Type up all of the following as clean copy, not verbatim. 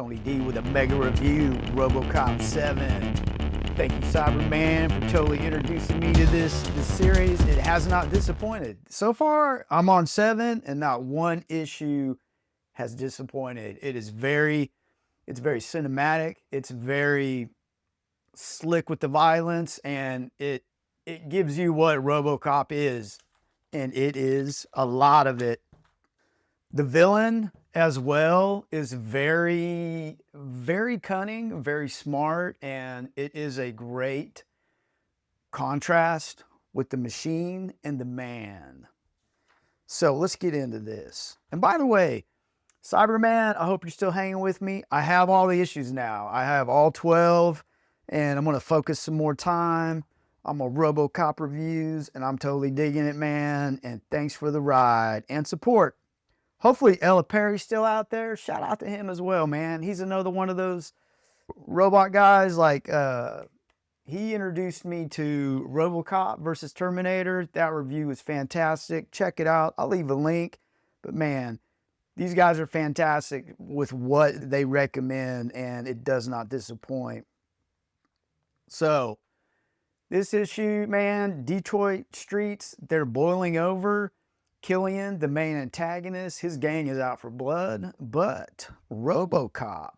Tony D with a mega review, Robocop 7. Thank you, Cyberman, for totally introducing me to this series. It has not disappointed. So far, I'm on 7, and not one issue has disappointed. It's very cinematic. It's very slick with the violence, and it gives you what Robocop is, and it is a lot of it. The villain as well is very cunning, very smart, and it is a great contrast with the machine and the man. So let's get into this. And by the way, Cyberman, I hope you're still hanging with me. I have all the issues now. I have all 12, and I'm going to focus some more time on my Robocop reviews, and I'm totally digging it, man. And thanks for the ride and support. Hopefully Ella Perry's still out there. Shout out to him as well, man. He's another one of those robot guys. Like, he introduced me to Robocop versus Terminator. That review was fantastic. Check it out. I'll leave a link. But man, these guys are fantastic with what they recommend, and it does not disappoint. So, this issue, man, Detroit streets, they're boiling over. Killian, the main antagonist, his gang is out for blood, but Robocop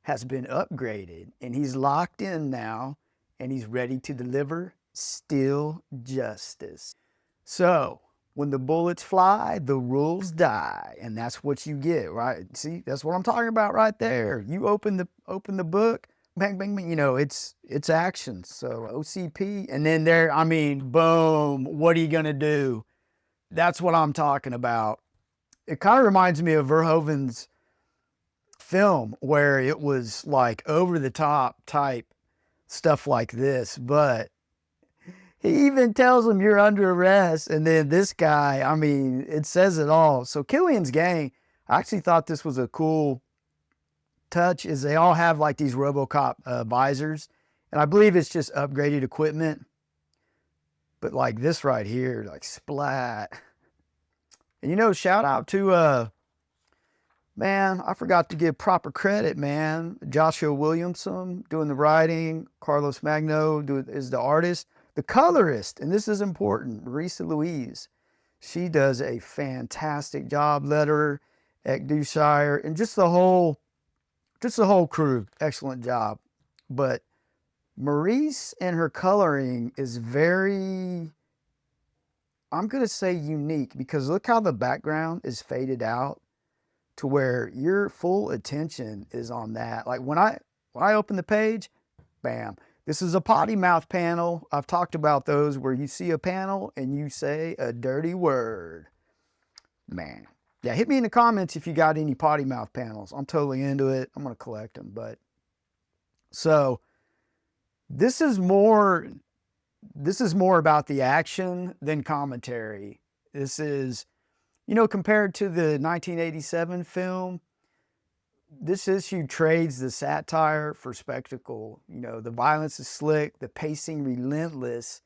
has been upgraded, and he's locked in now, and he's ready to deliver still justice. So, when the bullets fly, the rules die, and that's what you get, right? See, that's what I'm talking about right there. You open the book, bang, bang, bang, you know, it's action. So OCP, and then there, I mean, boom, what are you gonna do? That's what I'm talking about. It kind of reminds me of Verhoeven's film, where it was like over the top type stuff like this, but he even tells him you're under arrest. And then this guy, I mean, it says it all. So Killian's gang, I actually thought this was a cool touch, is they all have like these Robocop visors, and I believe it's just upgraded equipment. But like this right here, like splat. And you know, shout out to, man, I forgot to give proper credit, man. Joshua Williamson doing the writing, Carlos Magno is the artist. The colorist, and this is important, Marisa Louise, she does a fantastic job. Letterer, Ekdushire, and just the whole crew, excellent job. But Maurice and her coloring is very, I'm going to say unique, because look how the background is faded out to where your full attention is on that. Like when I open the page, bam. This is a potty mouth panel. I've talked about those where you see a panel and you say a dirty word. Man. Yeah, hit me in the comments if you got any potty mouth panels. I'm totally into it. I'm going to collect them. But so this is more about the action than commentary. This is, you know, compared to the 1987 film, this issue trades the satire for spectacle. You know, the violence is slick, the pacing relentless,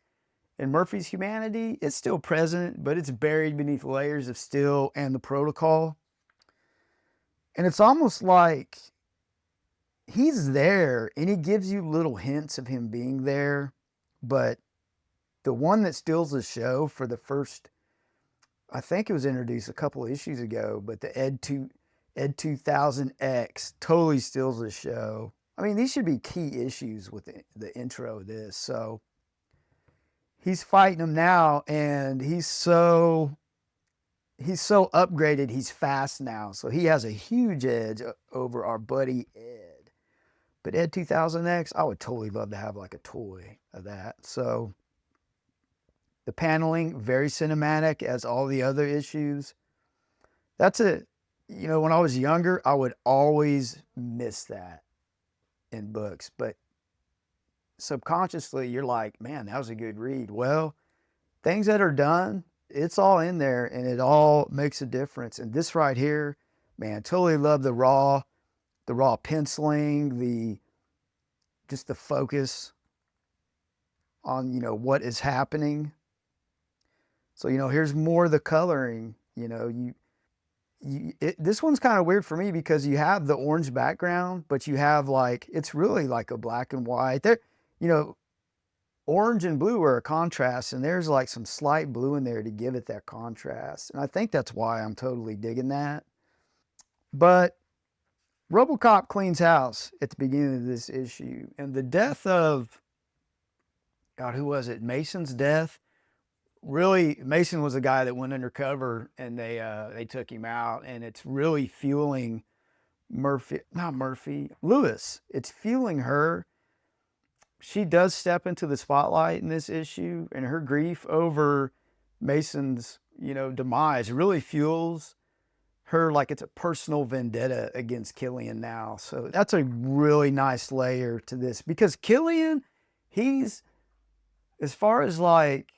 and Murphy's humanity is still present, but it's buried beneath layers of steel and the protocol. And it's almost like he's there, and he gives you little hints of him being there, but the one that steals the show for the first, I think it was introduced a couple of issues ago, but the ED-2000X totally steals the show. I mean, these should be key issues with the intro of this. So he's fighting him now, and he's so upgraded. He's fast now, so he has a huge edge over our buddy Ed. But ED-2000X, I would totally love to have like a toy of that. So the paneling, very cinematic as all the other issues. That's it. You know, when I was younger, I would always miss that in books. But subconsciously, you're like, man, that was a good read. Well, things that are done, it's all in there, and it all makes a difference. And this right here, man, totally love the raw penciling, just the focus on, you know, what is happening. So, you know, here's more of the coloring. You know, this one's kind of weird for me because you have the orange background, but you have like, it's really like a black and white. There, you know, orange and blue are a contrast, and there's like some slight blue in there to give it that contrast. And I think that's why I'm totally digging that. But Robocop cleans house at the beginning of this issue, and the death of, God, who was it? Mason's death. Really, Mason was a guy that went undercover, and they took him out, and it's really fueling Lewis. It's fueling her. She does step into the spotlight in this issue, and her grief over Mason's, demise really fuels her, like it's a personal vendetta against Killian now. So that's a really nice layer to this, because Killian, he's, as far as like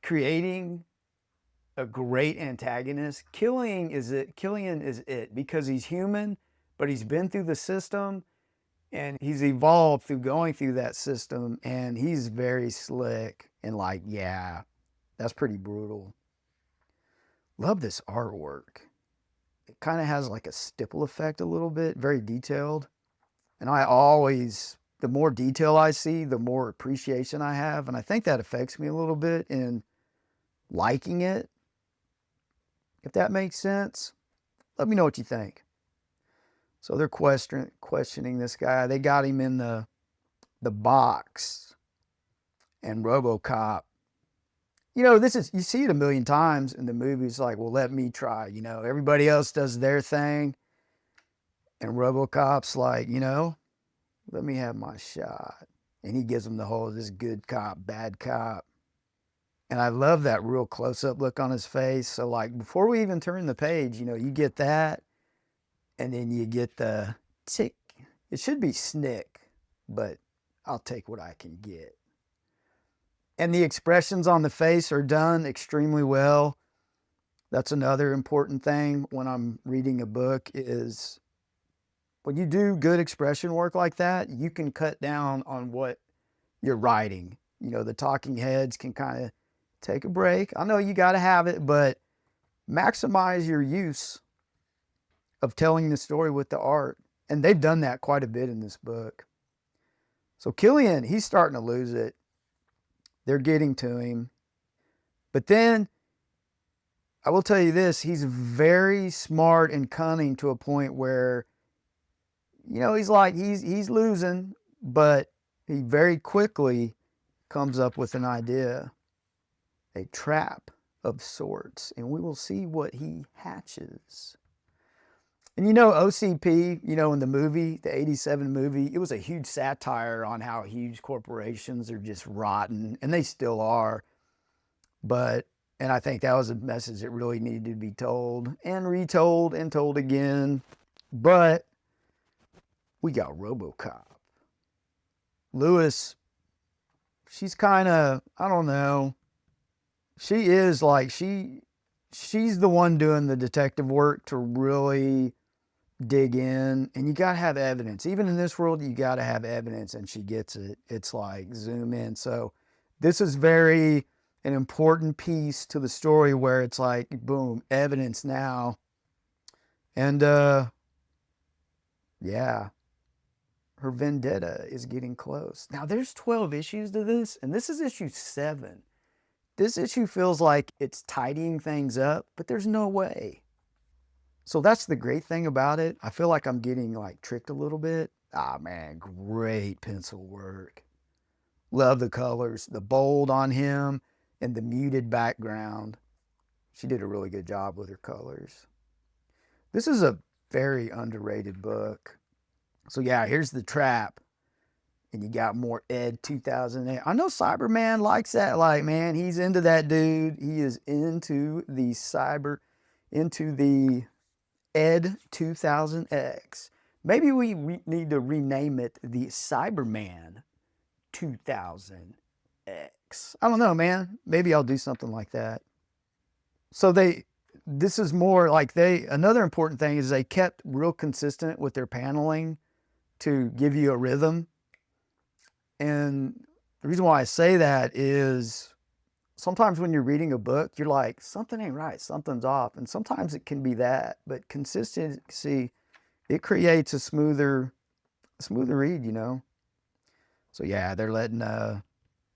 creating a great antagonist, Killian is it because he's human, but he's been through the system and he's evolved through going through that system, and he's very slick and like, yeah, that's pretty brutal. Love this artwork. It kind of has like a stipple effect a little bit, very detailed. And the more detail I see, the more appreciation I have. And I think that affects me a little bit in liking it, if that makes sense. Let me know what you think. So they're questioning this guy. They got him in the box, and Robocop, you see it a million times in the movies, like, well, let me try, everybody else does their thing. And Robocop's like, let me have my shot. And he gives him the whole, this good cop, bad cop. And I love that real close-up look on his face. So like, before we even turn the page, you get that, and then you get the tick. It should be snick, but I'll take what I can get. And the expressions on the face are done extremely well. That's another important thing when I'm reading a book, is when you do good expression work like that, you can cut down on what you're writing. The talking heads can kind of take a break. I know you got to have it, but maximize your use of telling the story with the art. And they've done that quite a bit in this book. So Killian, he's starting to lose it. They're getting to him. But then, I will tell you this, he's very smart and cunning to a point where, he's losing, but he very quickly comes up with an idea, a trap of sorts, and we will see what he hatches. And OCP, in the movie, the 87 movie, it was a huge satire on how huge corporations are just rotten, and they still are. And I think that was a message that really needed to be told and retold and told again. But we got Robocop. Lewis, she's kind of, I don't know. She is like, she's the one doing the detective work to really dig in, and you got to have evidence. Even in this world, you got to have evidence, and she gets it. It's like zoom in. So this is an important piece to the story where it's like, boom, evidence now. And yeah, her vendetta is getting close. Now there's 12 issues to this, and this is issue 7. This issue feels like it's tidying things up, but there's no way. So that's the great thing about it. I feel like I'm getting like tricked a little bit. Ah, man, great pencil work. Love the colors, the bold on him and the muted background. She did a really good job with her colors. This is a very underrated book. So yeah, here's the trap. And you got more ED-2000X. I know Cyberman likes that. Like, man, he's into that dude. He is into the ED-2000X. Maybe we need to rename it the Cyberman 2000X. I don't know, man. Maybe I'll do something like that. So this is more like another important thing is they kept real consistent with their paneling to give you a rhythm. And the reason why I say that is sometimes when you're reading a book, you're like, something ain't right, something's off. And sometimes it can be that, but consistency, it creates a smoother read, you know? So yeah, they're letting,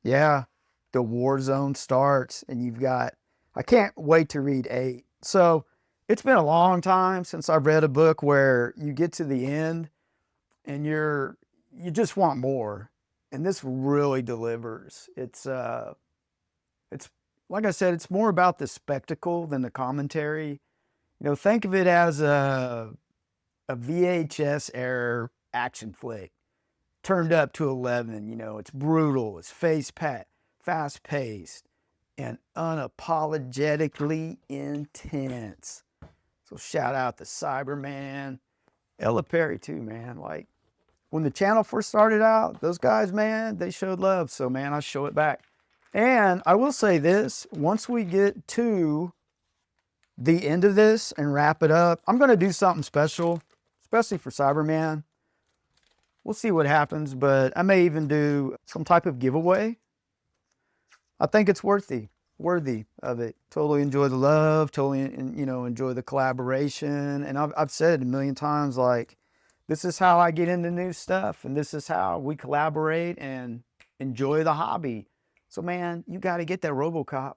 yeah, the war zone starts and you've got, I can't wait to read 8. So it's been a long time since I've read a book where you get to the end and you just want more. And this really delivers. It's like I said, it's more about the spectacle than the commentary. You know, think of it as a VHS era action flick turned up to 11. You know, it's brutal, it's fast paced, and unapologetically intense. So shout out to Cyberman, Ella Perry too, man. Like when the channel first started out, those guys, man, they showed love. So man, I show it back. And I will say this, once we get to the end of this and wrap it up, I'm going to do something special, especially for Cyberman. We'll see what happens, but I may even do some type of giveaway. I think it's worthy of it. Totally enjoy the love, totally, you know, enjoy the collaboration. And I've said it a million times, like, this is how I get into new stuff, and this is how we collaborate and enjoy the hobby. So man, you got to get that Robocop.